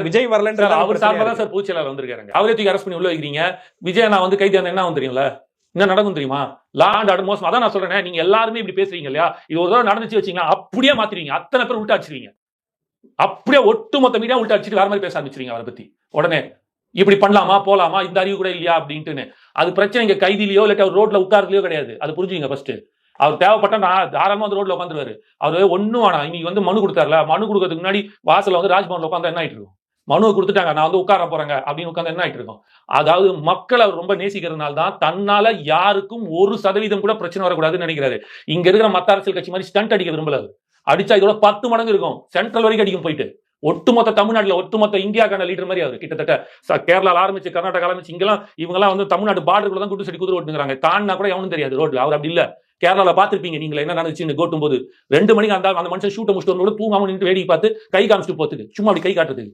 விஜய் வரலன்ற அவர் சார்பா தான் சார் பொதுச் செயலாளர் வந்திருக்காங்க. அவரே தூக்கி அரெஸ்ட் பண்ணி உள்ள வைக்கிறீங்க. விஜய் நான் வந்து கைது என்ன தெரியும்ல, என்ன நடக்கும் தெரியுமா? லா அண்ட் ஆர்டர் மோசம். அதான் நான் சொல்றேன், நீங்க எல்லாருமே இப்படி பேசுறீங்க இல்லையா? இது ஒரு தடவை நடந்துச்சு வச்சீங்களா, அப்படியே மாத்திருவீங்க. அத்தனை பேர் உள்டா அடிச்சிருவீங்க. அப்படியே ஒட்டுமொத்த மீடியா உள்டா அடிச்சுட்டு வேற மாதிரி பேச ஆரம்பிச்சிருவீங்க அவரை பத்தி. உடனே இப்படி பண்ணலாமா போலாமா, இந்த அறிவு கூட இல்லையா அப்படின்ட்டு. அது பிரச்சனை இங்க கைதிலையோ இல்லாட்டி அவர் ரோட்ல உட்கார்றதுலயோ கிடையாது. அது புரிஞ்சுங்க ஃபர்ஸ்ட். அவர் தேவைப்பட்டா நான் தாராளமா அந்த ரோட்ல உட்காந்துருவாரு. அவரு ஒண்ணும் வேணாம். இன்னைக்கு வந்து மனு கொடுத்தாருல, மனு கொடுக்கறதுக்கு முன்னாடி வாசல்ல வந்து ராஜ்பவன்ல உட்காந்தா என்ன ஆயிட்டு இருக்கும்? மனுவை கொடுத்துட்டாங்க, நான் வந்து உட்கார போறேங்க அப்படின்னு உட்காந்து என்ன ஆயிட்டு இருக்கும்? அதாவது மக்கள் அவர் ரொம்ப நேசிக்கிறதுனால தான் தன்னால யாருக்கும் 1% கூட பிரச்சனை வரக்கூடாதுன்னு நினைக்கிறாரு. இங்க இருக்கிற மத்த அரசியல் கட்சி மாதிரி ஸ்டண்ட் அடிக்க விரும்பல. அடிச்சா இதோட 10 மடங்கு இருக்கும். சென்ட்ரல் வரைக்கும் அடிக்கும் போயிட்டு. ஒட்டுமொத்த தமிழ்நாட்டுல ஒட்டுமொத்த இந்தியாக்கான லீடர் மாதிரி அவர் கிட்டத்தட்ட கேரளால ஆரம்பிச்சு கர்நாடகா ஆரம்பிச்சு இங்கெல்லாம் இவங்கெல்லாம் வந்து தமிழ்நாடு பார்டருக்குள்ள தான் குண்டு சட்டி குதிரை ஓட்டுங்கிறாங்க. தாண்டினா கூட எவனும் தெரியாது ரோட்ல. அவர் அப்படி இல்ல. கேரளால பாத்திருப்பீங்க நீங்க என்ன நடந்துச்சுன்னு கோட்டும் போது 2 மணிக்கு அந்த மனுஷன் ஷூட்டை முடிச்சுட்டு தூங்காம நின்று வேடிக்கை பார்த்து கை காமிச்சிட்டு போத்துக்கு சும்மா அப்படி கை காட்டுறதுக்கு